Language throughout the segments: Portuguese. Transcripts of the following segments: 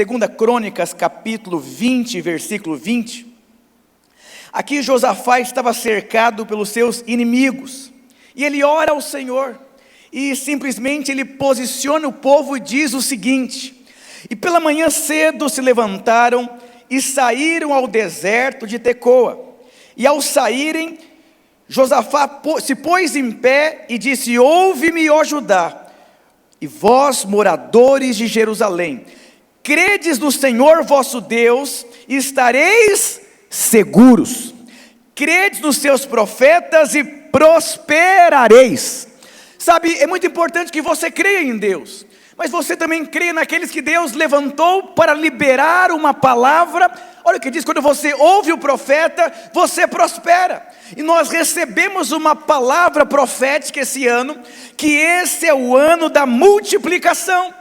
2 Crônicas, capítulo 20, versículo 20. Aqui Josafá estava cercado pelos seus inimigos, e ele ora ao Senhor, e simplesmente ele posiciona o povo e diz o seguinte: e pela manhã cedo se levantaram e saíram ao deserto de Tecoa, e ao saírem, Josafá se pôs em pé e disse: ouve-me, ó Judá, e vós moradores de Jerusalém, credes no Senhor vosso Deus, e estareis seguros, credes nos seus profetas e prosperareis. Sabe, é muito importante que você creia em Deus, mas você também creia naqueles que Deus levantou para liberar uma palavra. Olha o que diz: quando você ouve o profeta, você prospera. E nós recebemos uma palavra profética esse ano, que esse é o ano da multiplicação.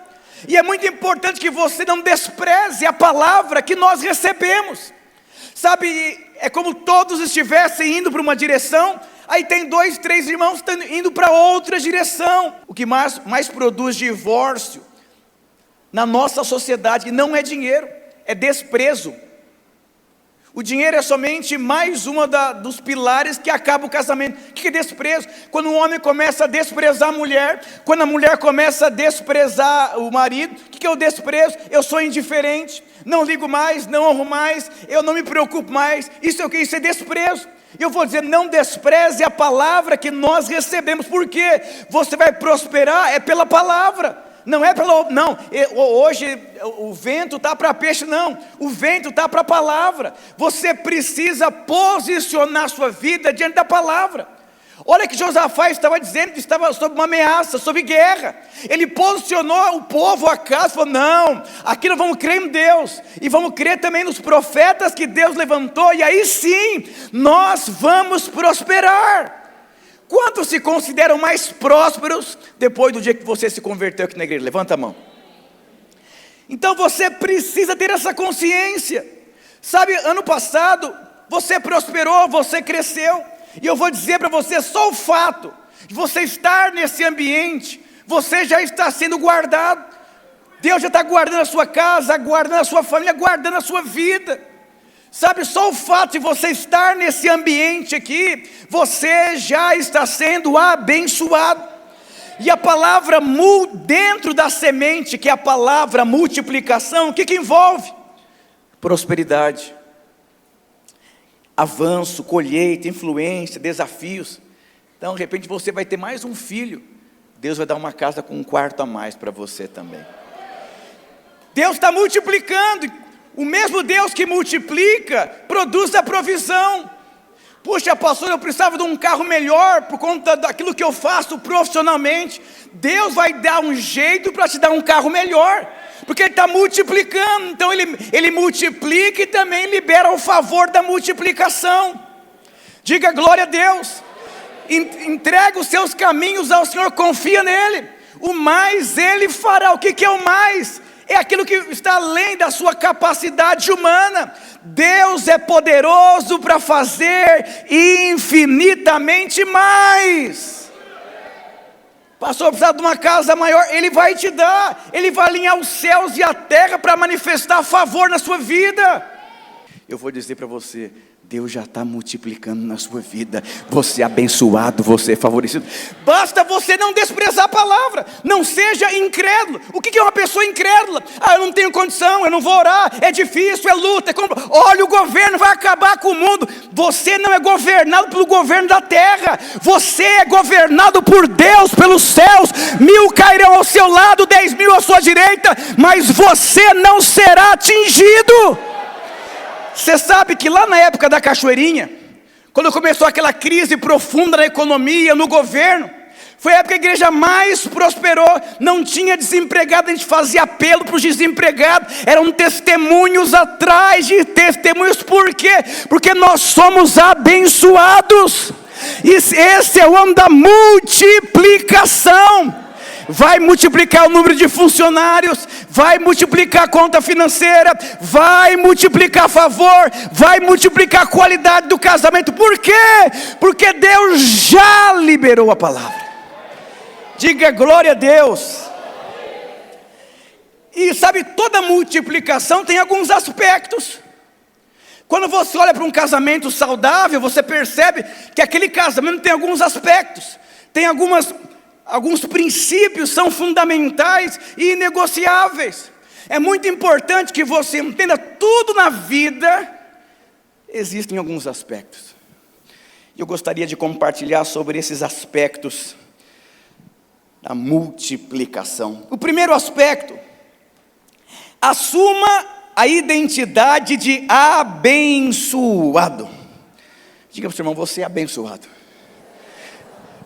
E é muito importante que você não despreze a palavra que nós recebemos. Sabe, é como todos estivessem indo para uma direção, aí tem 2, 3 irmãos indo para outra direção. O que mais produz divórcio na nossa sociedade não é dinheiro, é desprezo. O dinheiro é somente mais dos pilares que acaba o casamento. O que é desprezo? Quando o homem começa a desprezar a mulher, quando a mulher começa a desprezar o marido, o que é o desprezo? Eu sou indiferente, não ligo mais, não honro mais, eu não me preocupo mais. Isso é o que? Isso é desprezo. Eu vou dizer: não despreze a palavra que nós recebemos. Por quê? Você vai prosperar é pela palavra. Não é pelo, não, hoje o vento está para peixe, não, o vento está para a palavra. Você precisa posicionar a sua vida diante da palavra. Olha que Josafá estava dizendo que estava sob uma ameaça, sob guerra. Ele posicionou o povo a casa, falou: não, aqui nós vamos crer em Deus, e vamos crer também nos profetas que Deus levantou, e aí sim, nós vamos prosperar. Quantos se consideram mais prósperos depois do dia que você se converteu aqui na igreja? Levanta a mão. Então você precisa ter essa consciência. Sabe, ano passado você prosperou, você cresceu, e eu vou dizer para você: só o fato de você estar nesse ambiente, você já está sendo guardado. Deus já está guardando a sua casa, guardando a sua família, guardando a sua vida. Sabe, só o fato de você estar nesse ambiente aqui, você já está sendo abençoado. E a palavra dentro da semente, que é a palavra multiplicação, o que envolve? Prosperidade, avanço, colheita, influência, desafios. Então de repente você vai ter mais um filho, Deus vai dar uma casa com um quarto a mais para você também. Deus está multiplicando. O mesmo Deus que multiplica, produz a provisão. Puxa, pastor, eu precisava de um carro melhor, por conta daquilo que eu faço profissionalmente. Deus vai dar um jeito para te dar um carro melhor, porque Ele está multiplicando. Então ele multiplica e também libera o favor da multiplicação. Diga glória a Deus. Entrega os seus caminhos ao Senhor, confia nele. O mais Ele fará. O que é o mais? É aquilo que está além da sua capacidade humana. Deus é poderoso para fazer infinitamente mais. Pastor, precisa de uma casa maior, Ele vai te dar. Ele vai alinhar os céus e a terra para manifestar favor na sua vida. Eu vou dizer para você: Deus já está multiplicando na sua vida. Você é abençoado, você é favorecido. Basta você não desprezar a palavra. Não seja incrédulo. O que é uma pessoa incrédula? Eu não tenho condição, eu não vou orar, é difícil, é luta. Olha, o governo vai acabar com o mundo. Você não é governado pelo governo da terra. Você é governado por Deus, pelos céus. 1000 cairão ao seu lado, 10.000 à sua direita, mas você não será atingido. Você sabe que lá na época da Cachoeirinha, quando começou aquela crise profunda na economia, no governo, foi a época que a igreja mais prosperou. Não tinha desempregado, a gente fazia apelo para os desempregados. Eram testemunhos atrás de testemunhos. Por quê? Porque nós somos abençoados. Esse é o ano da multiplicação. Vai multiplicar o número de funcionários, vai multiplicar a conta financeira, vai multiplicar favor, vai multiplicar a qualidade do casamento. Por quê? Porque Deus já liberou a palavra. Diga glória a Deus. E sabe, toda multiplicação tem alguns aspectos. Quando você olha para um casamento saudável, você percebe que aquele casamento tem alguns aspectos, tem alguns princípios, são fundamentais e inegociáveis. É muito importante que você entenda, tudo na vida existem alguns aspectos. Eu gostaria de compartilhar sobre esses aspectos da multiplicação. O primeiro aspecto: assuma a identidade de abençoado. Diga para o seu irmão: você é abençoado.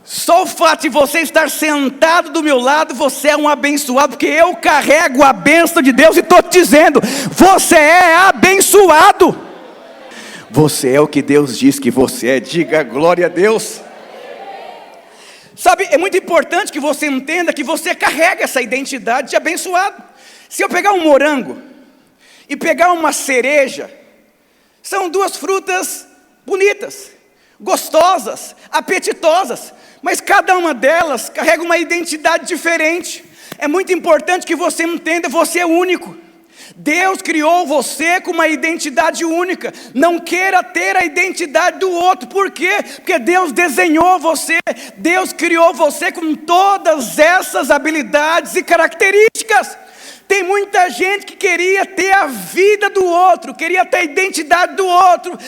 Só o fato de você estar sentado do meu lado, você é um abençoado, porque eu carrego a bênção de Deus e estou te dizendo, você é abençoado. Você é o que Deus diz que você é. Diga glória a Deus. Sabe, é muito importante que você entenda que você carrega essa identidade de abençoado. Se eu pegar um morango e pegar uma cereja, são duas frutas bonitas, gostosas, apetitosas, mas cada uma delas carrega uma identidade diferente. É muito importante que você entenda, você é único. Deus criou você com uma identidade única. Não queira ter a identidade do outro. Por quê? Porque Deus desenhou você, Deus criou você com todas essas habilidades e características. Tem muita gente que queria ter a vida do outro, queria ter a identidade do outro,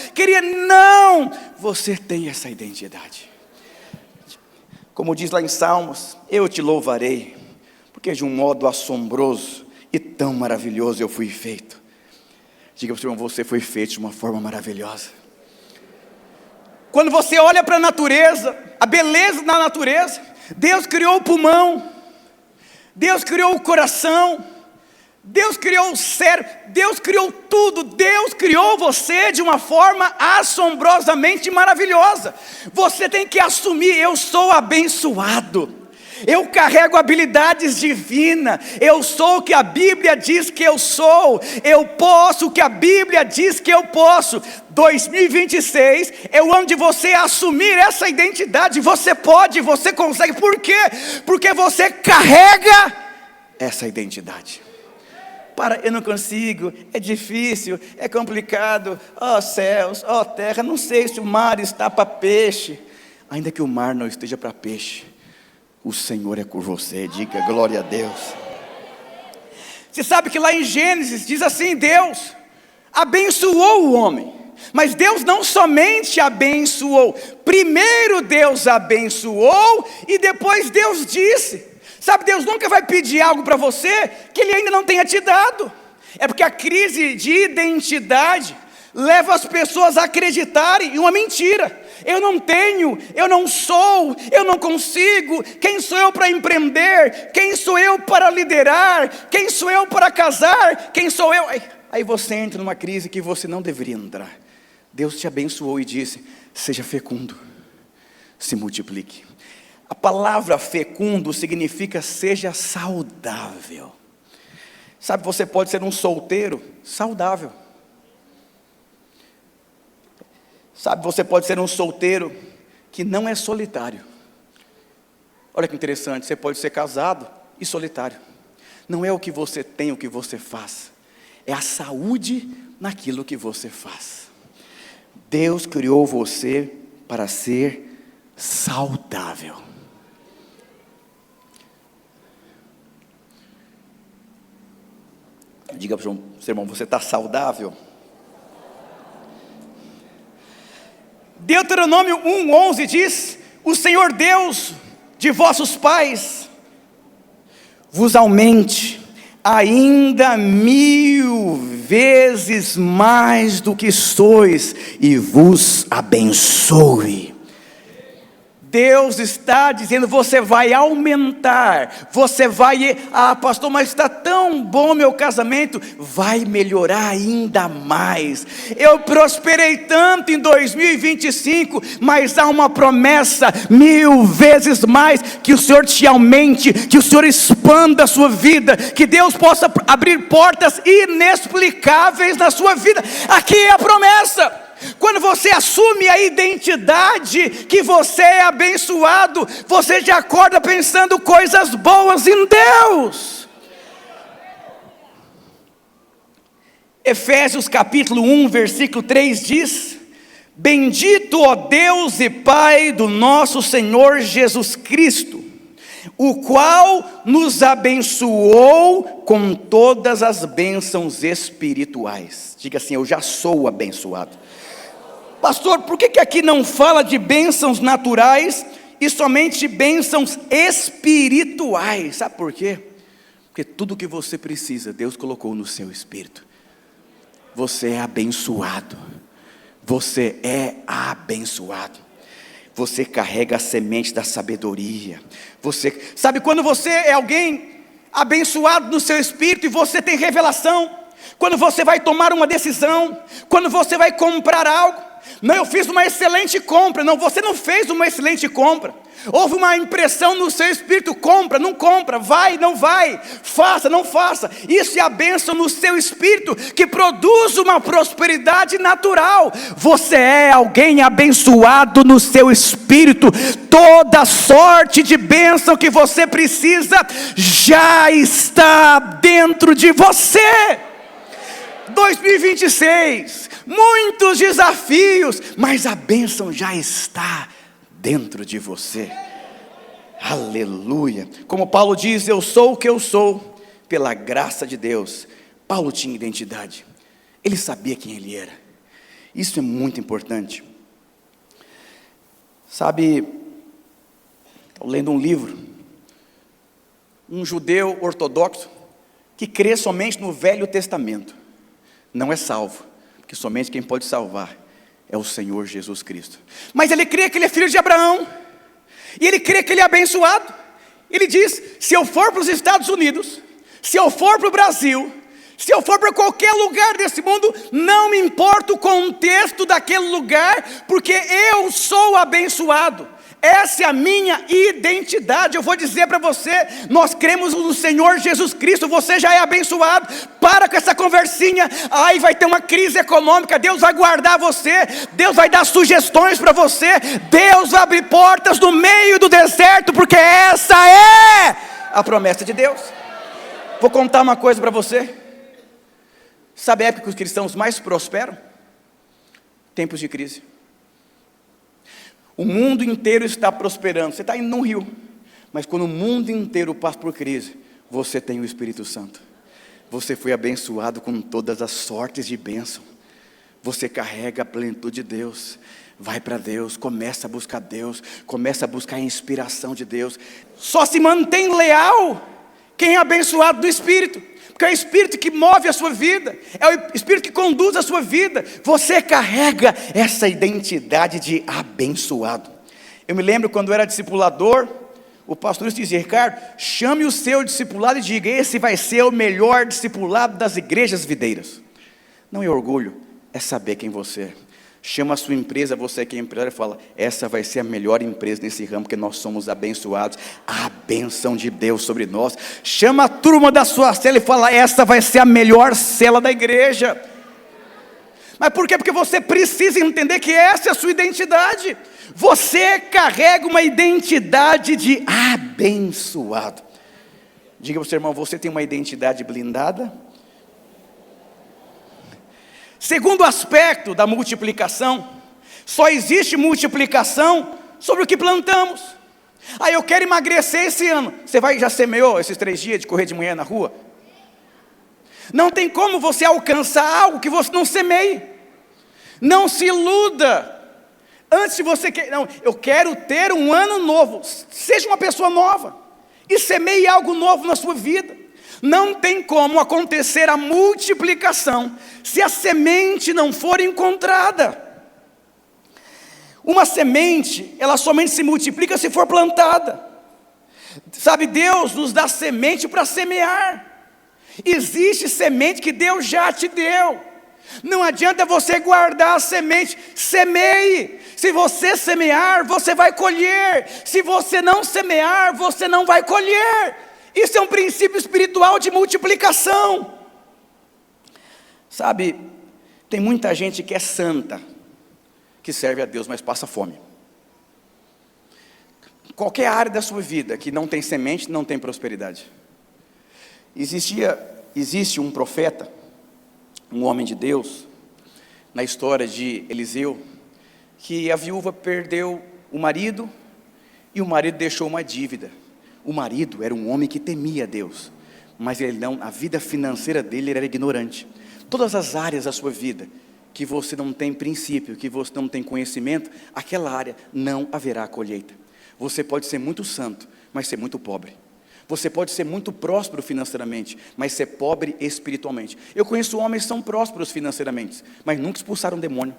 não, você tem essa identidade. Como diz lá em Salmos, eu te louvarei, porque de um modo assombroso e tão maravilhoso eu fui feito. Diga para o seu irmão, você foi feito de uma forma maravilhosa. Quando você olha para a natureza, a beleza da natureza, Deus criou o pulmão, Deus criou o coração, Deus criou o cérebro, Deus criou tudo, Deus criou você de uma forma assombrosamente maravilhosa. Você tem que assumir, eu sou abençoado. Eu carrego habilidades divinas, eu sou o que a Bíblia diz que eu sou, eu posso o que a Bíblia diz que eu posso. 2026 é o ano de você assumir essa identidade, você pode, você consegue. Por quê? Porque você carrega essa identidade. Eu não consigo, é difícil, é complicado, ó céus, ó terra, não sei se o mar está para peixe. Ainda que o mar não esteja para peixe, o Senhor é por você. Diga glória a Deus. Você sabe que lá em Gênesis diz assim, Deus abençoou o homem, mas Deus não somente abençoou, primeiro Deus abençoou e depois Deus disse. Sabe, Deus nunca vai pedir algo para você que Ele ainda não tenha te dado. É porque a crise de identidade leva as pessoas a acreditarem em uma mentira. Eu não tenho, eu não sou, eu não consigo. Quem sou eu para empreender? Quem sou eu para liderar? Quem sou eu para casar? Quem sou eu? Aí você entra numa crise que você não deveria entrar. Deus te abençoou e disse, seja fecundo, se multiplique. A palavra fecundo significa seja saudável. Sabe, você pode ser um solteiro saudável. Sabe, você pode ser um solteiro que não é solitário. Olha que interessante, você pode ser casado e solitário. Não é o que você tem, o que você faz. É a saúde naquilo que você faz. Deus criou você para ser saudável. Diga para o seu irmão, você está saudável? Deuteronômio 1:11 diz, o Senhor Deus de vossos pais vos aumente ainda 1000 vezes mais do que sois e vos abençoe. Deus está dizendo, você vai aumentar, você vai, pastor, mas está tão bom meu casamento, vai melhorar ainda mais. Eu prosperei tanto em 2025, mas há uma promessa, 1000 vezes mais, que o Senhor te aumente, que o Senhor expanda a sua vida, que Deus possa abrir portas inexplicáveis na sua vida. Aqui é a promessa. Quando você assume a identidade que você é abençoado, você já acorda pensando coisas boas em Deus. Efésios capítulo 1, versículo 3 diz: bendito, ó Deus e Pai do nosso Senhor Jesus Cristo, o qual nos abençoou com todas as bênçãos espirituais. Diga assim: eu já sou abençoado. Pastor, por que aqui não fala de bênçãos naturais e somente bênçãos espirituais? Sabe por quê? Porque tudo que você precisa, Deus colocou no seu espírito. Você é abençoado. Você é abençoado. Você carrega a semente da sabedoria. Você sabe, quando você é alguém abençoado no seu espírito e você tem revelação, quando você vai tomar uma decisão, quando você vai comprar algo, não, eu fiz uma excelente compra. Não, você não fez uma excelente compra. Houve uma impressão no seu espírito: compra, não compra, vai, não vai, faça, não faça. Isso é a bênção no seu espírito, que produz uma prosperidade natural. Você é alguém abençoado no seu espírito. Toda sorte de bênção que você precisa já está dentro de você. 2026, muitos desafios, mas a bênção já está dentro de você. Aleluia. Como Paulo diz: eu sou o que eu sou pela graça de Deus. Paulo tinha identidade. Ele sabia quem ele era. Isso é muito importante. Sabe, estou lendo um livro, um judeu ortodoxo que crê somente no Velho Testamento não é salvo, porque somente quem pode salvar é o Senhor Jesus Cristo. Mas ele crê que ele é filho de Abraão, e ele crê que ele é abençoado. Ele diz: se eu for para os Estados Unidos, se eu for para o Brasil, se eu for para qualquer lugar desse mundo, não me importa o contexto daquele lugar, porque eu sou abençoado. Essa é a minha identidade. Eu vou dizer para você: nós cremos no Senhor Jesus Cristo. Você já é abençoado. Para com essa conversinha: ai, vai ter uma crise econômica, Deus vai guardar você, Deus vai dar sugestões para você, Deus vai abrir portas no meio do deserto, porque essa é a promessa de Deus. Vou contar uma coisa para você. Sabe a época que os cristãos mais prosperam? Tempos de crise. O mundo inteiro está prosperando. Você está indo num rio, mas quando o mundo inteiro passa por crise, você tem o Espírito Santo. Você foi abençoado com todas as sortes de bênção. Você carrega a plenitude de Deus. Vai para Deus, começa a buscar Deus, começa a buscar a inspiração de Deus. Só se mantém leal quem é abençoado do Espírito, porque é o Espírito que move a sua vida, é o Espírito que conduz a sua vida. Você carrega essa identidade de abençoado. Eu me lembro quando eu era discipulador, o pastor dizia: Ricardo, chame o seu discipulado e diga: esse vai ser o melhor discipulado das igrejas videiras. Não é orgulho, é saber quem você é. Chama a sua empresa, você que é empresário, e fala: essa vai ser a melhor empresa nesse ramo, porque nós somos abençoados, a bênção de Deus sobre nós. Chama a turma da sua cela e fala: essa vai ser a melhor cela da igreja. Mas por quê? Porque você precisa entender que essa é a sua identidade. Você carrega uma identidade de abençoado. Diga para o seu irmão: você tem uma identidade blindada? Segundo aspecto da multiplicação: só existe multiplicação sobre o que plantamos. Eu quero emagrecer esse ano. Você já semeou esses 3 dias de correr de manhã na rua? Não tem como você alcançar algo que você não semeie. Não se iluda. Antes de você não, eu quero ter um ano novo. Seja uma pessoa nova e semeie algo novo na sua vida. Não tem como acontecer a multiplicação se a semente não for encontrada. Uma semente, ela somente se multiplica se for plantada. Sabe, Deus nos dá semente para semear. Existe semente que Deus já te deu. Não adianta você guardar a semente. Semeie. Se você semear, você vai colher. Se você não semear, você não vai colher. Isso é um princípio espiritual de multiplicação. Sabe, tem muita gente que é santa, que serve a Deus, mas passa fome. Qualquer área da sua vida que não tem semente, não tem prosperidade. Existe um profeta, um homem de Deus, na história de Eliseu, que a viúva perdeu o marido, e o marido deixou uma dívida. O marido era um homem que temia Deus, mas a vida financeira dele era ignorante. Todas as áreas da sua vida, que você não tem princípio, que você não tem conhecimento, aquela área não haverá colheita. Você pode ser muito santo, mas ser muito pobre. Você pode ser muito próspero financeiramente, mas ser pobre espiritualmente. Eu conheço homens que são prósperos financeiramente, mas nunca expulsaram um demônio,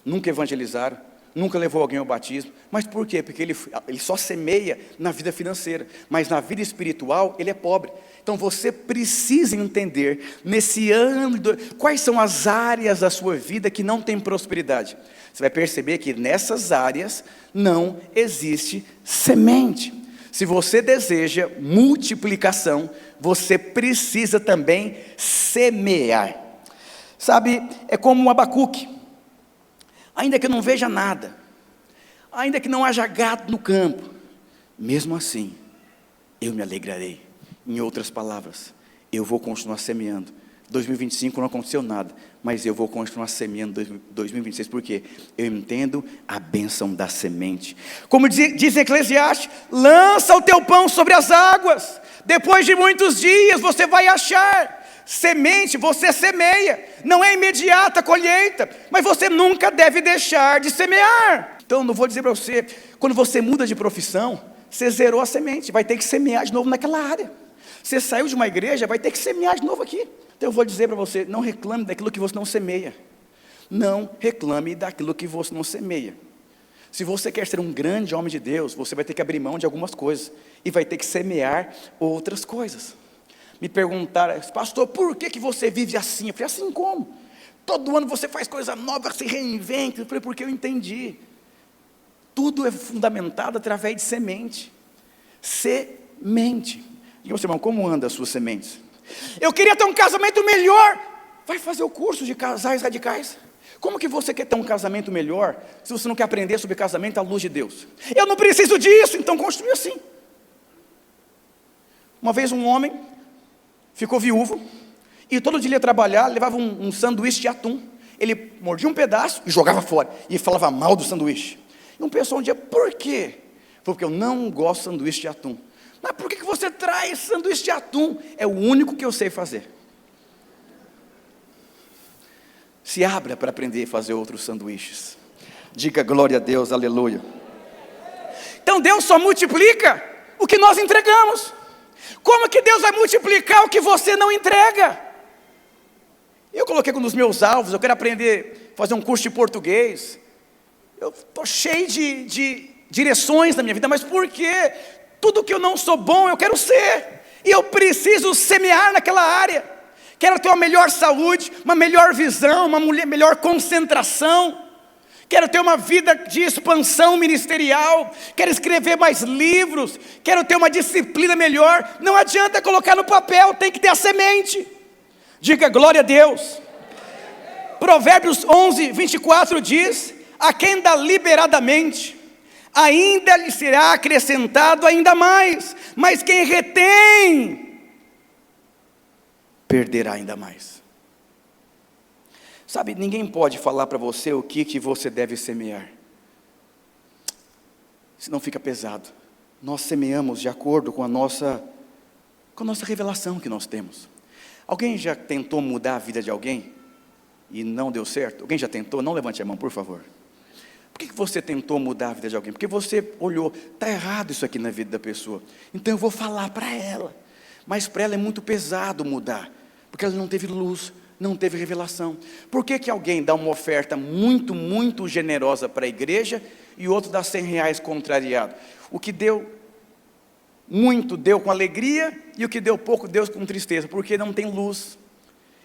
nunca evangelizaram, nunca levou alguém ao batismo. Mas por quê? Porque ele só semeia na vida financeira, mas na vida espiritual ele é pobre. Então você precisa entender nesse ano, quais são as áreas da sua vida que não tem prosperidade. Você vai perceber que nessas áreas não existe semente. Se você deseja multiplicação, você precisa também semear. Sabe, é como um Abacuque. Ainda que eu não veja nada, ainda que não haja gado no campo, mesmo assim, eu me alegrarei. Em outras palavras, eu vou continuar semeando. 2025 não aconteceu nada, mas eu vou continuar semeando 2026, porque eu entendo a bênção da semente. Como diz Eclesiastes, lança o teu pão sobre as águas, depois de muitos dias você vai achar. Semente, você semeia, não é imediata a colheita, mas você nunca deve deixar de semear. Então, não vou dizer para você, quando você muda de profissão, você zerou a semente, vai ter que semear de novo naquela área. Você saiu de uma igreja, vai ter que semear de novo aqui. Então eu vou dizer para você, não reclame daquilo que você não semeia. Não reclame daquilo que você não semeia. Se você quer ser um grande homem de Deus, você vai ter que abrir mão de algumas coisas, e vai ter que semear outras coisas. Me perguntaram, pastor, por que você vive assim? Eu falei, assim como? Todo ano você faz coisa nova, se reinventa. Eu falei, porque eu entendi. Tudo é fundamentado através de semente. Semente. Diga, irmão, como anda as suas sementes? Eu queria ter um casamento melhor. Vai fazer o curso de casais radicais. Como que você quer ter um casamento melhor, se você não quer aprender sobre casamento à luz de Deus? Eu não preciso disso, então construir assim. Uma vez um homem ficou viúvo, e todo dia ele ia trabalhar, levava um sanduíche de atum. Ele mordia um pedaço e jogava fora, e falava mal do sanduíche. E um pessoal um dia, por quê? Porque eu não gosto de sanduíche de atum. Mas por que você traz sanduíche de atum? É o único que eu sei fazer. Se abra para aprender a fazer outros sanduíches. Diga glória a Deus, aleluia. Então Deus só multiplica o que nós entregamos. Como que Deus vai multiplicar o que você não entrega? Eu coloquei um dos meus alvos, eu quero aprender a fazer um curso de português. Eu estou cheio de direções na minha vida, mas por quê? Tudo que eu não sou bom, eu quero ser. E eu preciso semear naquela área. Quero ter uma melhor saúde, uma melhor visão, uma melhor concentração. Quero ter uma vida de expansão ministerial. Quero escrever mais livros. Quero ter uma disciplina melhor. Não adianta colocar no papel, tem que ter a semente. Diga glória a Deus. Provérbios 11, 24 diz: a quem dá liberadamente, ainda lhe será acrescentado ainda mais. Mas quem retém, perderá ainda mais. Sabe, ninguém pode falar para você o que você deve semear. Senão fica pesado. Nós semeamos de acordo com a nossa revelação que nós temos. Alguém já tentou mudar a vida de alguém e não deu certo? Alguém já tentou? Não levante a mão, por favor. Por que você tentou mudar a vida de alguém? Porque você olhou, está errado isso aqui na vida da pessoa. Então eu vou falar para ela. Mas para ela é muito pesado mudar, porque ela não teve luz, não teve revelação. Por que alguém dá uma oferta muito, muito generosa para a igreja e o outro dá R$100 contrariado? O que deu muito, deu com alegria, e o que deu pouco, deu com tristeza, porque não tem luz.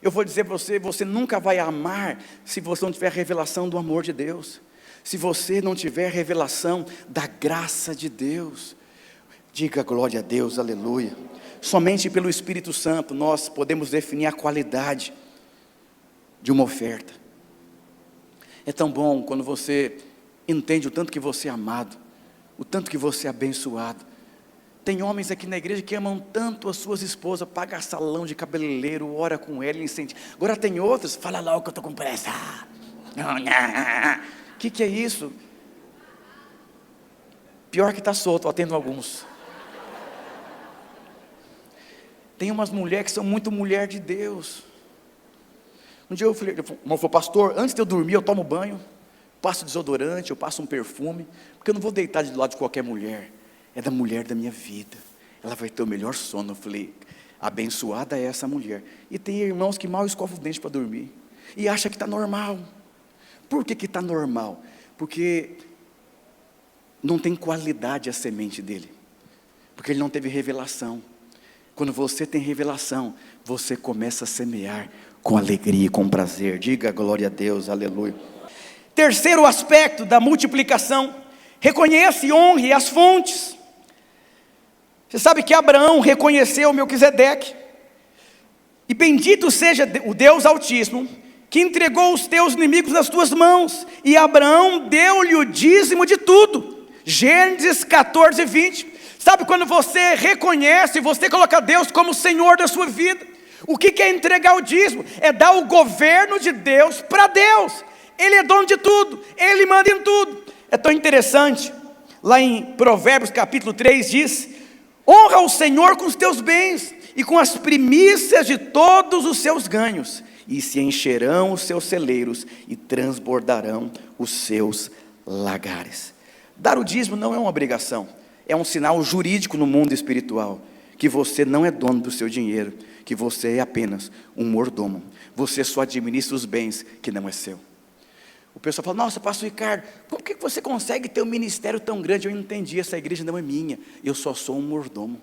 Eu vou dizer para você, você nunca vai amar se você não tiver a revelação do amor de Deus, se você não tiver a revelação da graça de Deus. Diga glória a Deus, aleluia. Somente pelo Espírito Santo nós podemos definir a qualidade de uma oferta. É tão bom quando você entende o tanto que você é amado, o tanto que você é abençoado. Tem homens aqui na igreja que amam tanto as suas esposas, paga salão de cabeleireiro, ora com ela, incentiva. Agora tem outros, fala logo que eu estou com pressa. O que é isso? Pior que está solto, eu atendo alguns. Tem umas mulheres que são muito mulher de Deus. Um dia eu falei, pastor, antes de eu dormir eu tomo banho, passo desodorante, eu passo um perfume, porque eu não vou deitar do lado de qualquer mulher, é da mulher da minha vida, ela vai ter o melhor sono. Eu falei, abençoada é essa mulher. E tem irmãos que mal escovam os dentes para dormir, e acha que está normal. Por que está normal? Porque não tem qualidade a semente dele, porque ele não teve revelação. Quando você tem revelação, você começa a semear com alegria e com prazer. Diga glória a Deus, aleluia. Terceiro aspecto da multiplicação: reconheça e honre as fontes. Você sabe que Abraão reconheceu Melquisedeque, e bendito seja o Deus Altíssimo, que entregou os teus inimigos nas tuas mãos, e Abraão deu-lhe o dízimo de tudo. Gênesis 14, 20. Sabe quando você reconhece, você coloca Deus como Senhor da sua vida? O que é entregar o dízimo? É dar o governo de Deus para Deus. Ele é dono de tudo, Ele manda em tudo. É tão interessante, lá em Provérbios capítulo 3 diz: honra o Senhor com os teus bens, e com as primícias de todos os seus ganhos, e se encherão os seus celeiros, e transbordarão os seus lagares. Dar o dízimo não é uma obrigação, é um sinal jurídico no mundo espiritual, que você não é dono do seu dinheiro, que você é apenas um mordomo, você só administra os bens que não é seu. O pessoal fala, nossa, pastor Ricardo, como que você consegue ter um ministério tão grande? Eu entendi, essa igreja não é minha, eu só sou um mordomo.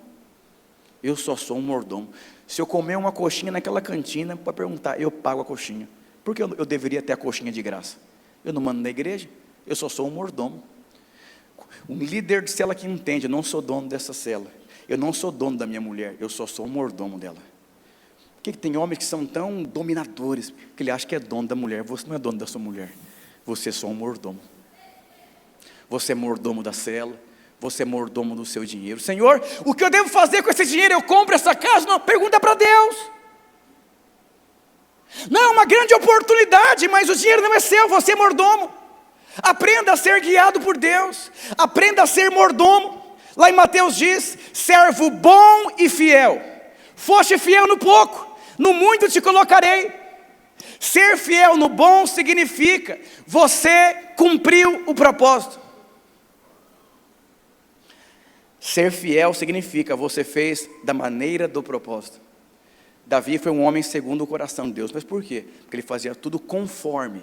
Eu só sou um mordomo. Se eu comer uma coxinha naquela cantina, pode perguntar, eu pago a coxinha. Por que eu deveria ter a coxinha de graça? Eu não mando na igreja, eu só sou um mordomo. Um líder de célula que entende, eu não sou dono dessa célula, eu não sou dono da minha mulher, eu só sou um mordomo dela. Por que tem homens que são tão dominadores, que ele acha que é dono da mulher? Você não é dono da sua mulher, você é só um mordomo. Você é mordomo da célula, você é mordomo do seu dinheiro. Senhor, o que eu devo fazer com esse dinheiro? Eu compro essa casa? Não, pergunta para Deus. Não, é uma grande oportunidade, mas o dinheiro não é seu, você é mordomo. Aprenda a ser guiado por Deus, aprenda a ser mordomo. Lá em Mateus diz, servo bom e fiel, foste fiel no pouco, no muito te colocarei. Ser fiel no bom significa, você cumpriu o propósito. Ser fiel significa, você fez da maneira do propósito. Davi foi um homem segundo o coração de Deus, mas por quê? Porque ele fazia tudo conforme,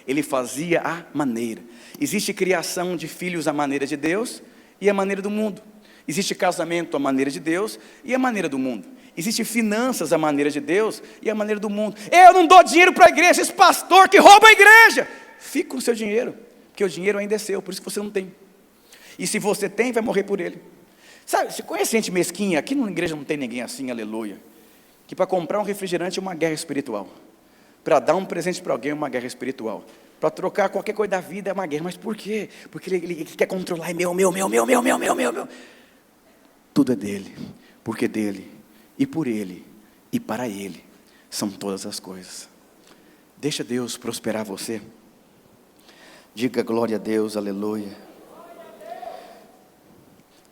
ele fazia a maneira. Existe criação de filhos à maneira de Deus e à maneira do mundo. Existe casamento à maneira de Deus e à maneira do mundo. Existe finanças à maneira de Deus e à maneira do mundo. Eu não dou dinheiro para a igreja, esse pastor que rouba a igreja. Fica com o seu dinheiro, porque o dinheiro ainda é seu, por isso que você não tem. E se você tem, vai morrer por ele. Sabe, você conhece gente mesquinha? Aqui na igreja não tem ninguém assim, aleluia, que para comprar um refrigerante é uma guerra espiritual. Para dar um presente para alguém é uma guerra espiritual. Para trocar qualquer coisa da vida é uma guerra. Mas por quê? Porque ele quer controlar, é meu. Tudo é dele, porque dele, e por ele, e para ele, são todas as coisas. Deixa Deus prosperar você. Diga glória a Deus, aleluia.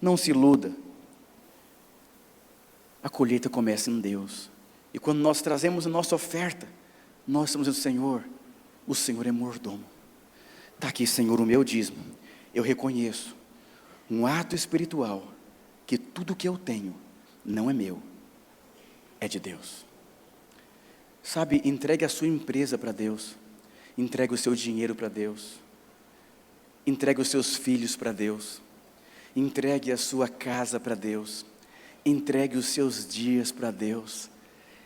Não se iluda. A colheita começa em Deus. E quando nós trazemos a nossa oferta, nós estamos dizendo, Senhor, o Senhor é mordomo. Está aqui, Senhor, o meu dízimo. Eu reconheço um ato espiritual, que tudo que eu tenho não é meu, é de Deus. Sabe, entregue a sua empresa para Deus, entregue o seu dinheiro para Deus, entregue os seus filhos para Deus, entregue a sua casa para Deus, entregue os seus dias para Deus.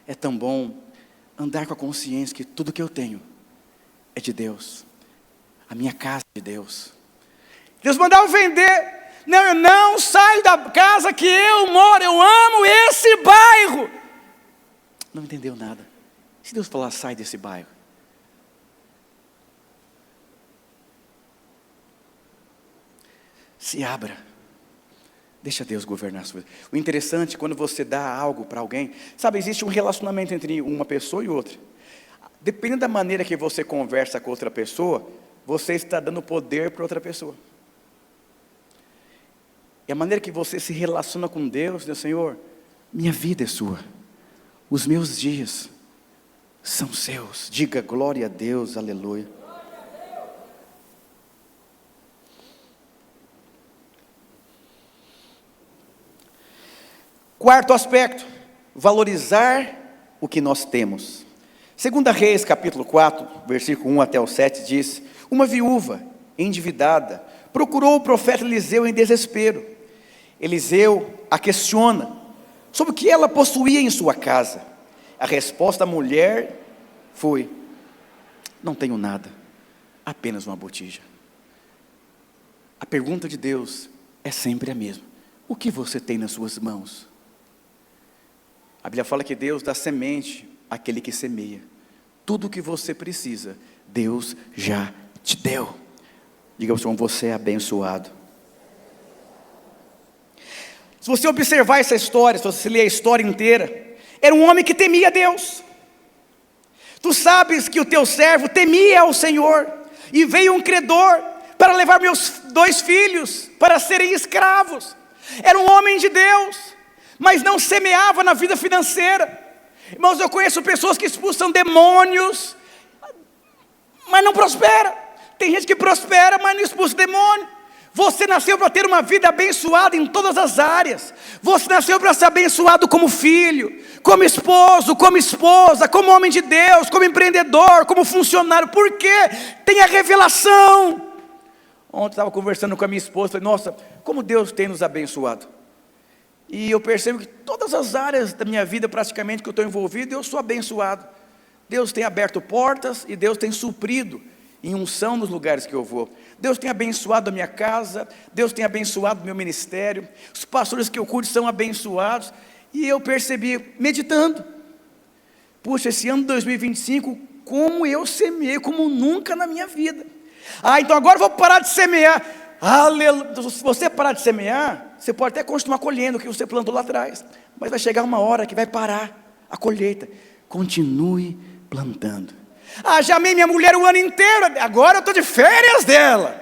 É tão bom andar com a consciência que tudo que eu tenho é de Deus, a minha casa é de Deus. Deus mandava vender. Não, eu não saio da casa que eu moro, eu amo esse bairro. Não entendeu nada. Se Deus falar, sai desse bairro, se abra, Deixa Deus governar a sua vida. O interessante, quando você dá algo para alguém, sabe, existe um relacionamento entre uma pessoa e outra. Dependendo da maneira que você conversa com outra pessoa, você está dando poder para outra pessoa. E a maneira que você se relaciona com Deus, diz: Senhor, minha vida é sua, os meus dias são seus. Diga glória a Deus, aleluia. Quarto aspecto, valorizar o que nós temos. 2 Reis, capítulo 4, versículo 1 até o 7, diz: uma viúva endividada procurou o profeta Eliseu em desespero. Eliseu a questiona sobre o que ela possuía em sua casa. A resposta da mulher foi: não tenho nada, apenas uma botija. A pergunta de Deus é sempre a mesma: o que você tem nas suas mãos? A Bíblia fala que Deus dá semente àquele que semeia. Tudo o que você precisa, Deus já te deu. Diga ao seu irmão: você é abençoado. Se você observar essa história, se você ler a história inteira, era um homem que temia Deus. Tu sabes que o teu servo temia ao Senhor, e veio um credor para levar meus 2 filhos para serem escravos. Era um homem de Deus, mas não semeava na vida financeira. Irmãos, eu conheço pessoas que expulsam demônios, mas não prospera. Tem gente que prospera, mas não expulsa demônio. Você nasceu para ter uma vida abençoada em todas as áreas. Você nasceu para ser abençoado como filho, como esposo, como esposa, como homem de Deus, como empreendedor, como funcionário. Por quê? Tem a revelação. Ontem eu estava conversando com a minha esposa, falei: nossa, como Deus tem nos abençoado. E eu percebo que todas as áreas da minha vida, praticamente, que eu estou envolvido, eu sou abençoado. Deus tem aberto portas e Deus tem suprido em unção nos lugares que eu vou. Deus tem abençoado a minha casa, Deus tem abençoado o meu ministério, os pastores que eu cuido são abençoados. E eu percebi, meditando: puxa, esse ano de 2025, como eu semeei, como nunca na minha vida. Então agora eu vou parar de semear. Aleluia. Se você parar de semear, você pode até continuar colhendo o que você plantou lá atrás, mas vai chegar uma hora que vai parar a colheita. Continue plantando. Já amei minha mulher o ano inteiro, agora eu estou de férias dela.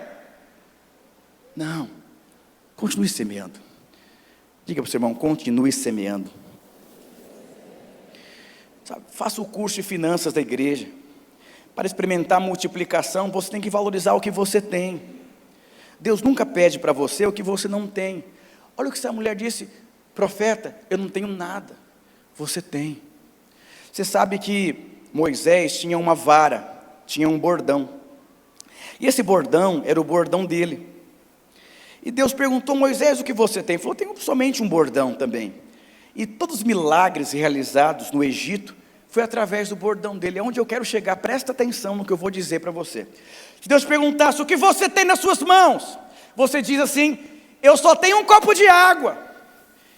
Não, continue semeando. Diga para o seu irmão: continue semeando. Sabe, faça o curso de finanças da igreja. Para experimentar a multiplicação, você tem que valorizar o que você tem. Deus nunca pede para você o que você não tem. Olha o que essa mulher disse: profeta, eu não tenho nada. Você tem. Você sabe que Moisés tinha uma vara, tinha um bordão. E esse bordão era o bordão dele. E Deus perguntou: Moisés, o que você tem? Ele falou: tenho somente um bordão também. E todos os milagres realizados no Egito foi através do bordão dele. É onde eu quero chegar, presta atenção no que eu vou dizer para você. Se Deus perguntasse: o que você tem nas suas mãos? Você diz assim: eu só tenho um copo de água.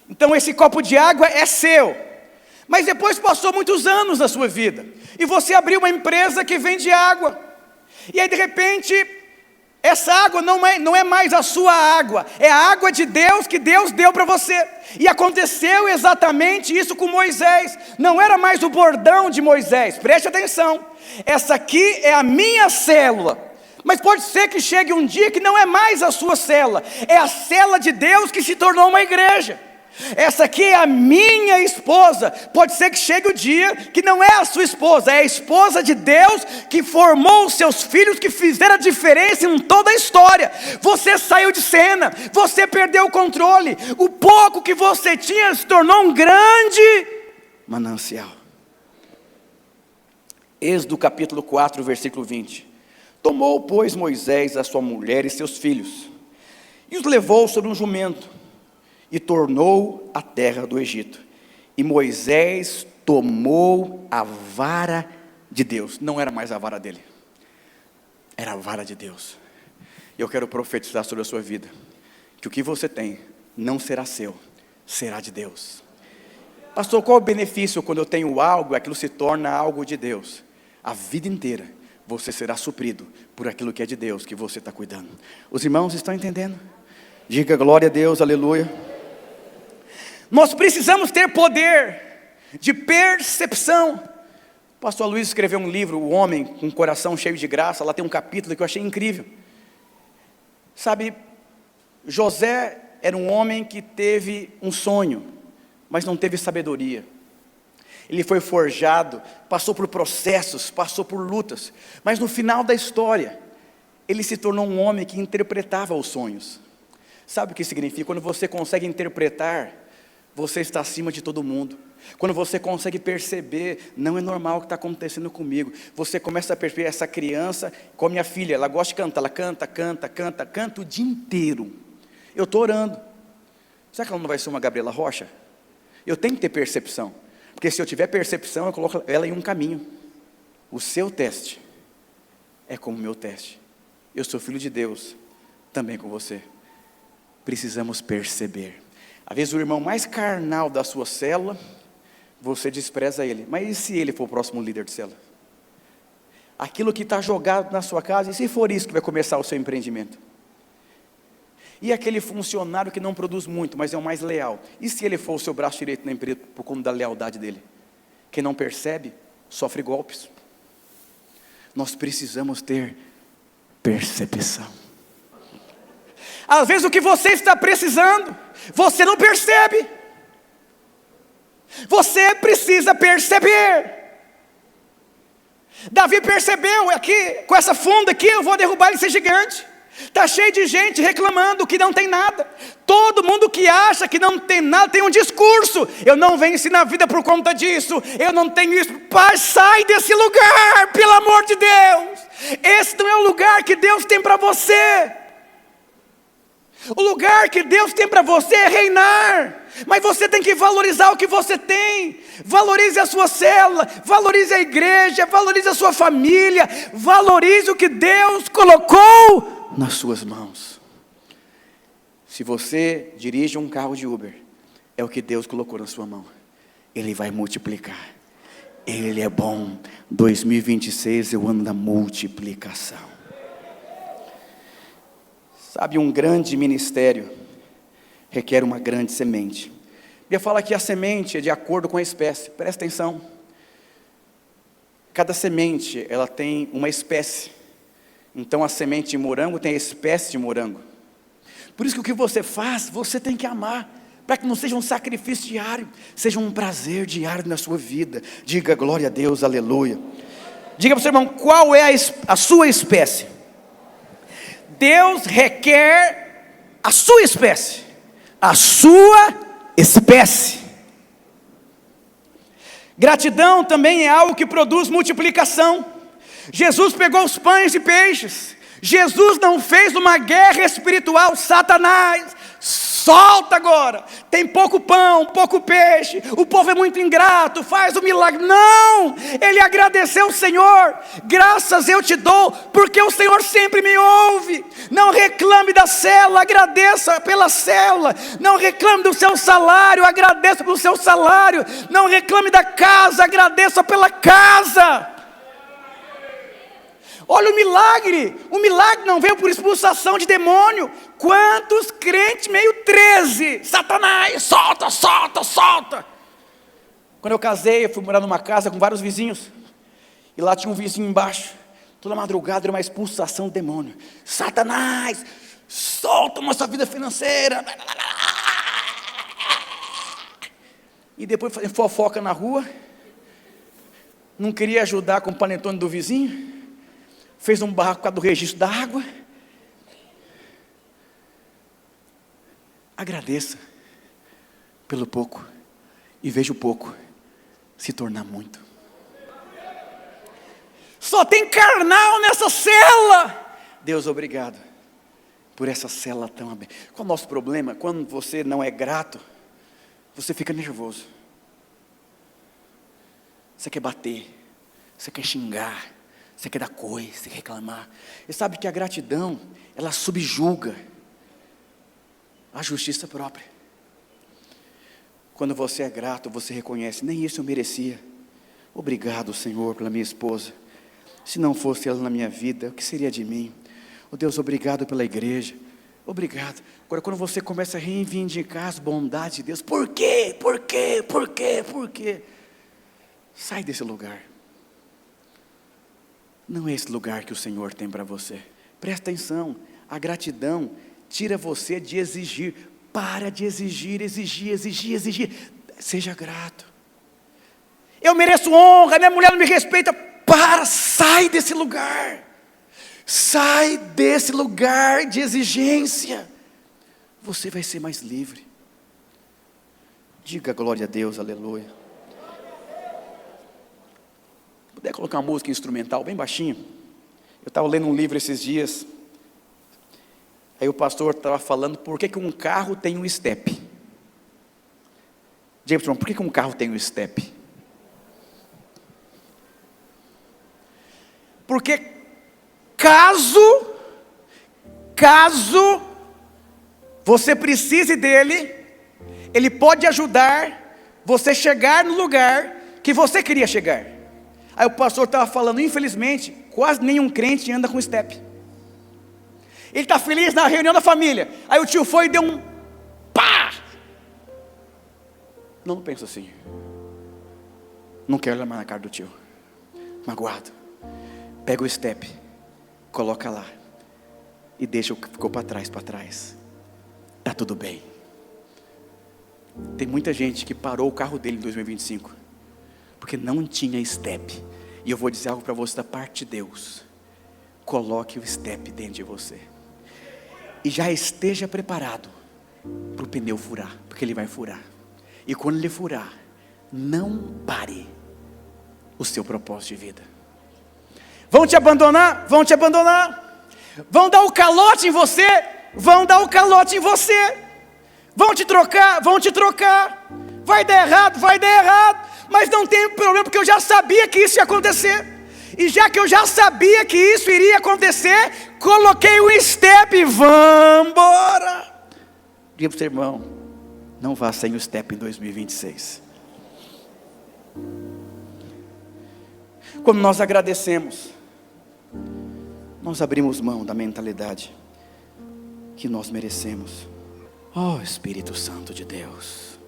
Então esse copo de água é seu. Mas depois passou muitos anos na sua vida, e você abriu uma empresa que vende água, e aí de repente, essa água não é mais a sua água, é a água de Deus que Deus deu para você. E aconteceu exatamente isso com Moisés. Não era mais o bordão de Moisés, preste atenção. Essa aqui é a minha célula, mas pode ser que chegue um dia que não é mais a sua célula, é a célula de Deus que se tornou uma igreja. Essa aqui é a minha esposa. Pode ser que chegue o dia que não é a sua esposa, é a esposa de Deus que formou os seus filhos, que fizeram a diferença em toda a história. Você saiu de cena, você perdeu o controle. O pouco que você tinha se tornou um grande manancial. Êxodo capítulo 4, versículo 20. Tomou, pois, Moisés a sua mulher e seus filhos, e os levou sobre um jumento, e tornou a terra do Egito. E Moisés tomou a vara de Deus. Não era mais a vara dele, era a vara de Deus. E eu quero profetizar sobre a sua vida, que o que você tem não será seu, será de Deus. Pastor, qual o benefício quando eu tenho algo e aquilo se torna algo de Deus? A vida inteira você será suprido por aquilo que é de Deus, que você está cuidando. Os irmãos estão entendendo? Diga glória a Deus, aleluia. Nós precisamos ter poder de percepção. O pastor Luiz escreveu um livro, O Homem com o Coração Cheio de Graça. Lá tem um capítulo que eu achei incrível. Sabe, José era um homem que teve um sonho, mas não teve sabedoria. Ele foi forjado, passou por processos, passou por lutas, mas no final da história, ele se tornou um homem que interpretava os sonhos. Sabe o que significa? Quando você consegue interpretar, você está acima de todo mundo. Quando você consegue perceber, não é normal o que está acontecendo comigo. Você começa a perceber essa criança, com a minha filha, ela gosta de cantar, ela canta o dia inteiro. Eu estou orando. Será que ela não vai ser uma Gabriela Rocha? Eu tenho que ter percepção, porque se eu tiver percepção, eu coloco ela em um caminho. O seu teste é como o meu teste. Eu sou filho de Deus, também com você. Precisamos perceber. Às vezes o irmão mais carnal da sua célula, você despreza ele. Mas e se ele for o próximo líder de célula? Aquilo que está jogado na sua casa, e se for isso que vai começar o seu empreendimento? E aquele funcionário que não produz muito, mas é o mais leal? E se ele for o seu braço direito na empresa por conta da lealdade dele? Quem não percebe, sofre golpes. Nós precisamos ter percepção. Às vezes o que você está precisando, você não percebe. Você precisa perceber. Davi percebeu aqui, com essa funda aqui, eu vou derrubar ele ser gigante. Está cheio de gente reclamando que não tem nada. Todo mundo que acha que não tem nada tem um discurso. Eu não venci na vida por conta disso. Eu não tenho isso. Pai, sai desse lugar, pelo amor de Deus. Esse não é o lugar que Deus tem para você. O lugar que Deus tem para você é reinar. Mas você tem que valorizar o que você tem. Valorize a sua célula, valorize a igreja, valorize a sua família, valorize o que Deus colocou nas suas mãos. Se você dirige um carro de Uber, é o que Deus colocou na sua mão. Ele vai multiplicar. Ele é bom. 2026 é o ano da multiplicação. Sabe, um grande ministério requer uma grande semente. Eu ia falar que a semente é de acordo com a espécie. Presta atenção. Cada semente, ela tem uma espécie. Então a semente de morango tem a espécie de morango. Por isso que o que você faz, você tem que amar. Para que não seja um sacrifício diário, seja um prazer diário na sua vida. Diga glória a Deus, aleluia. Diga para o seu irmão, qual é a sua espécie? Deus requer a sua espécie. A sua espécie. Gratidão também é algo que produz multiplicação. Jesus pegou os pães e peixes. Jesus não fez uma guerra espiritual. Satanás, solta agora. Tem pouco pão, pouco peixe. O povo é muito ingrato, faz o milagre. Não, ele agradeceu o Senhor. Graças eu te dou, porque o Senhor sempre me ouve. Não reclame da célula, agradeça pela célula. Não reclame do seu salário, agradeça pelo seu salário. Não reclame da casa, agradeça pela casa. Olha o milagre não veio por expulsação de demônio. Quantos crentes meio 13, Satanás, solta, solta, solta. Quando eu casei, eu fui morar numa casa com vários vizinhos, e lá tinha um vizinho embaixo, toda madrugada era uma expulsação de demônio. Satanás, solta nossa vida financeira. E depois fofoca na rua, não queria ajudar com o panetone do vizinho, fez um barraco por causa do registro da água. Agradeça pelo pouco e veja o pouco se tornar muito. Só tem carnal nessa célula. Deus, obrigado por essa célula tão aberta. Qual é o nosso problema? Quando você não é grato, você fica nervoso. Você quer bater, você quer xingar, você quer dar coisa, você quer reclamar. E sabe que a gratidão, ela subjuga a justiça própria. Quando você é grato, você reconhece, nem isso eu merecia. Obrigado, Senhor, pela minha esposa. Se não fosse ela na minha vida, o que seria de mim? Oh Deus, obrigado pela igreja. Obrigado. Agora, quando você começa a reivindicar as bondades de Deus, por quê? Por quê? Por quê? Por quê? Sai desse lugar. Não é esse lugar que o Senhor tem para você. Presta atenção, a gratidão tira você de exigir. Para de exigir. Seja grato. Eu mereço honra, minha mulher não me respeita. Sai desse lugar. Sai desse lugar de exigência. Você vai ser mais livre. Diga glória a Deus, aleluia. Puder colocar uma música instrumental bem baixinho. Eu estava lendo um livro esses dias. Aí o pastor estava falando por que um carro tem um step. Jameson, por que um carro tem um step? Porque caso você precise dele, ele pode ajudar você chegar no lugar que você queria chegar. Aí o pastor estava falando, infelizmente, quase nenhum crente anda com step. Ele está feliz na reunião da família, aí o tio foi e deu um pá. Não pensa assim. Não quero olhar mais na cara do tio. Magoado. Pega o step, coloca lá e deixa o que ficou para trás. Está tudo bem. Tem muita gente que parou o carro dele em 2025 porque não tinha step. E eu vou dizer algo para você da parte de Deus. Coloque o step dentro de você e já esteja preparado para o pneu furar, porque ele vai furar. E quando ele furar, não pare o seu propósito de vida. Vão te abandonar? Vão te abandonar. Vão dar o calote em você? Vão dar o calote em você. Vão te trocar? Vão te trocar. Vai dar errado? Vai dar errado. Mas não tem problema, porque eu já sabia que isso ia acontecer. E já que eu já sabia que isso iria acontecer, coloquei o step e vamos embora. Diga para o seu irmão, não vá sem o step em 2026. Quando nós agradecemos, nós abrimos mão da mentalidade que nós merecemos. Oh, Espírito Santo de Deus.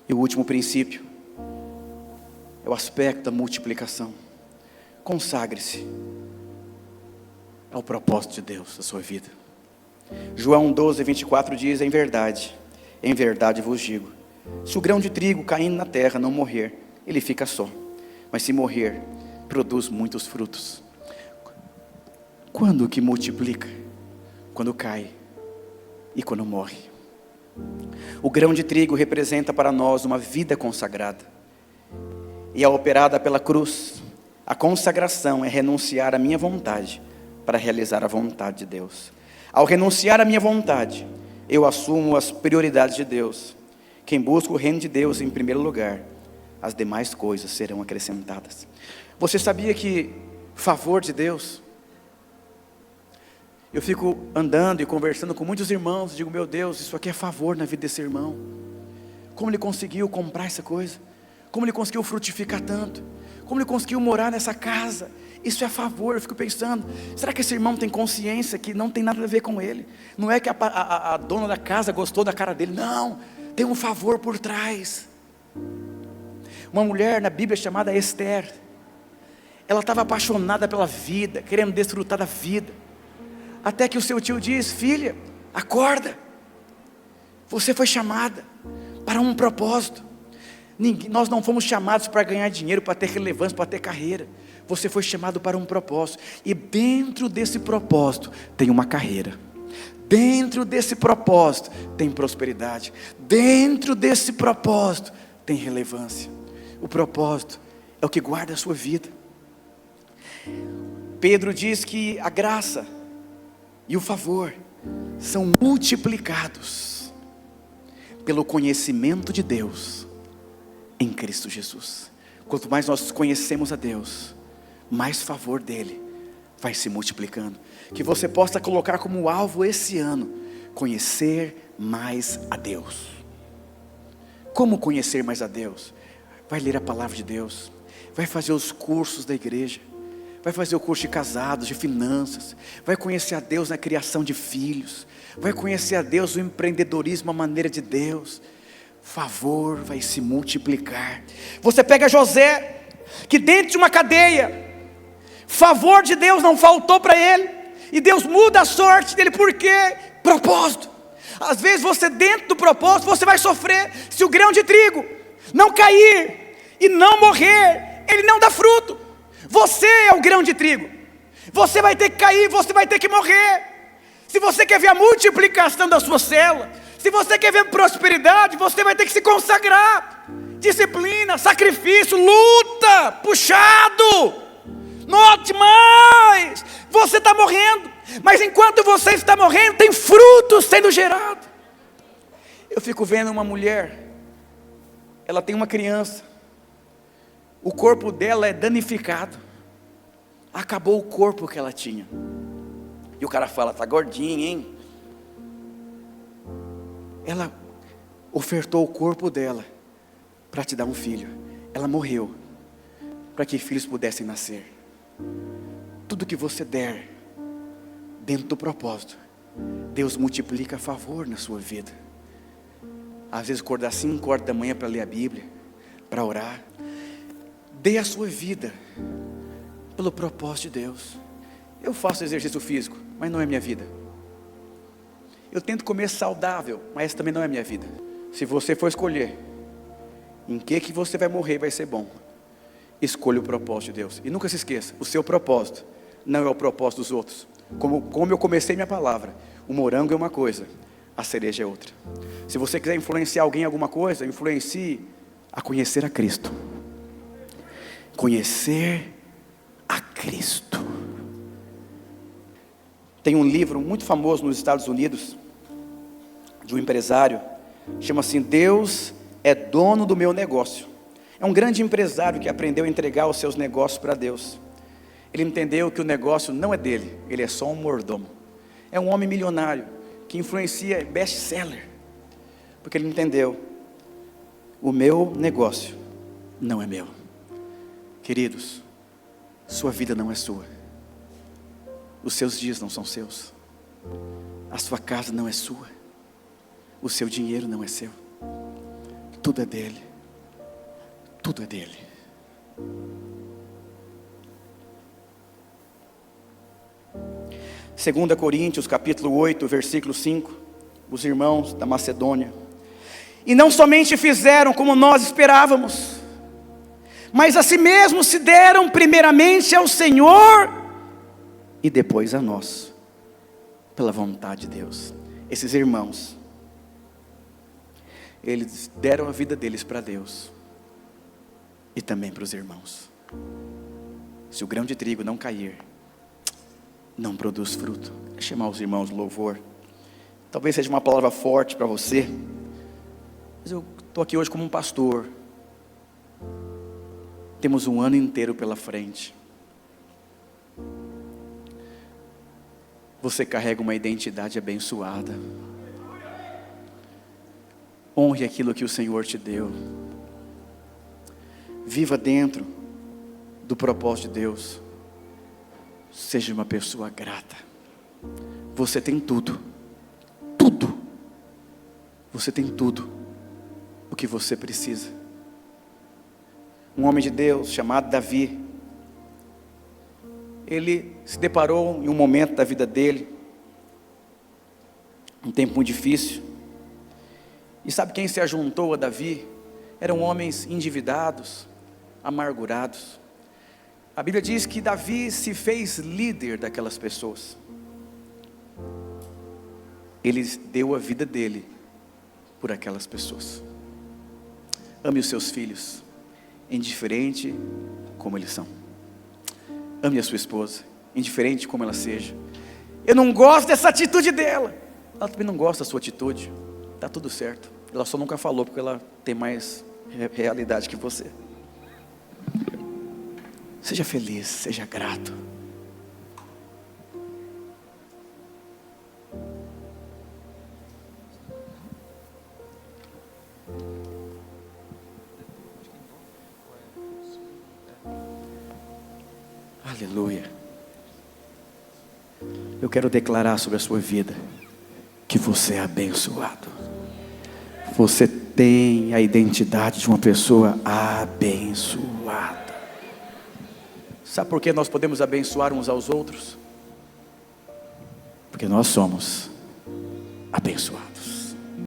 E o último princípio é o aspecto da multiplicação. Consagre-se ao propósito de Deus da sua vida. João 12:24 diz, em verdade vos digo, se o grão de trigo caindo na terra não morrer, ele fica só, mas se morrer, produz muitos frutos. Quando que multiplica? Quando cai e quando morre. O grão de trigo representa para nós uma vida consagrada, e é operada pela cruz. A consagração é renunciar à minha vontade para realizar a vontade de Deus. Ao renunciar à minha vontade, eu assumo as prioridades de Deus. Quem busca o reino de Deus em primeiro lugar, as demais coisas serão acrescentadas. Você sabia que favor de Deus? Eu fico andando e conversando com muitos irmãos, digo, meu Deus, isso aqui é favor na vida desse irmão. Como ele conseguiu comprar essa coisa? Como ele conseguiu frutificar tanto? Como ele conseguiu morar nessa casa? Isso é favor. Eu fico pensando, será que esse irmão tem consciência que não tem nada a ver com ele? Não é que a dona da casa gostou da cara dele, não, tem um favor por trás. Uma mulher na Bíblia chamada Esther, ela estava apaixonada pela vida, querendo desfrutar da vida, até que o seu tio diz, filha, acorda, você foi chamada para um propósito. Nós não fomos chamados para ganhar dinheiro, para ter relevância, para ter carreira. Você foi chamado para um propósito, e dentro desse propósito tem uma carreira. Dentro desse propósito tem prosperidade. Dentro desse propósito tem relevância. O propósito é o que guarda a sua vida. Pedro diz que a graça e o favor são multiplicados pelo conhecimento de Deus em Cristo Jesus. Quanto mais nós conhecemos a Deus, mais favor dele vai se multiplicando. Que você possa colocar como alvo esse ano, conhecer mais a Deus. Como conhecer mais a Deus? Vai ler a palavra de Deus, vai fazer os cursos da igreja, vai fazer o curso de casados, de finanças, vai conhecer a Deus na criação de filhos, vai conhecer a Deus no empreendedorismo, a maneira de Deus. Favor vai se multiplicar. Você pega José, que dentro de uma cadeia, favor de Deus não faltou para ele, e Deus muda a sorte dele. Por quê? Propósito. Às vezes você, dentro do propósito, você vai sofrer. Se o grão de trigo não cair e não morrer, ele não dá fruto. Você é o grão de trigo, você vai ter que cair, você vai ter que morrer. Se você quer ver a multiplicação da sua célula, se você quer ver prosperidade, você vai ter que se consagrar. Disciplina, sacrifício, luta, puxado. Note mais, você está morrendo, mas enquanto você está morrendo, tem frutos sendo gerados. Eu fico vendo uma mulher, ela tem uma criança, o corpo dela é danificado, acabou o corpo que ela tinha, e o cara fala, está gordinha, hein? Ela ofertou o corpo dela para te dar um filho, ela morreu para que filhos pudessem nascer. Tudo que você der dentro do propósito, Deus multiplica a favor na sua vida. Às vezes acordar 5 horas da manhã para ler a Bíblia, para orar. Dê a sua vida pelo propósito de Deus. Eu faço exercício físico, mas não é minha vida. Eu tento comer saudável, mas essa também não é minha vida. Se você for escolher em que você vai morrer, vai ser bom. Escolha o propósito de Deus. E nunca se esqueça, o seu propósito não é o propósito dos outros. Como eu comecei minha palavra, o morango é uma coisa, a cereja é outra. Se você quiser influenciar alguém em alguma coisa, influencie a conhecer a Cristo. Conhecer a Cristo. Tem um livro muito famoso nos Estados Unidos, de um empresário, chama-se Deus é dono do meu negócio. É um grande empresário que aprendeu a entregar os seus negócios para Deus. Ele entendeu que o negócio não é dele, ele é só um mordomo. É um homem milionário, que influencia best-seller, porque ele entendeu, o meu negócio não é meu. Queridos, sua vida não é sua, os seus dias não são seus, a sua casa não é sua, o seu dinheiro não é seu, tudo é dele. Tudo é dele. Segunda Coríntios capítulo 8, versículo 5. Os irmãos da Macedônia. E não somente fizeram como nós esperávamos, mas a si mesmos se deram primeiramente ao Senhor e depois a nós, pela vontade de Deus. Esses irmãos, eles deram a vida deles para Deus e também para os irmãos. Se o grão de trigo não cair, não produz fruto. É chamar os irmãos de louvor. Talvez seja uma palavra forte para você, mas eu estou aqui hoje como um pastor. Temos um ano inteiro pela frente. Você carrega uma identidade abençoada. Honre aquilo que o Senhor te deu. Viva dentro do propósito de Deus. Seja uma pessoa grata. Você tem tudo. Tudo. Você tem tudo o que você precisa. Um homem de Deus chamado Davi, ele se deparou em um momento da vida dele, um tempo muito difícil. E sabe quem se ajuntou a Davi? Eram homens endividados, amargurados. A Bíblia diz que Davi se fez líder daquelas pessoas. Ele deu a vida dele por aquelas pessoas. Ame os seus filhos, indiferente como eles são. Ame a sua esposa, indiferente como ela seja. Eu não gosto dessa atitude dela, ela também não gosta da sua atitude. Está tudo certo. Ela só nunca falou porque ela tem mais realidade que você. Seja feliz, seja grato. Aleluia. Eu quero declarar sobre a sua vida que você é abençoado. Você tem a identidade de uma pessoa abençoada. Sabe por que nós podemos abençoar uns aos outros? Porque nós somos abençoados.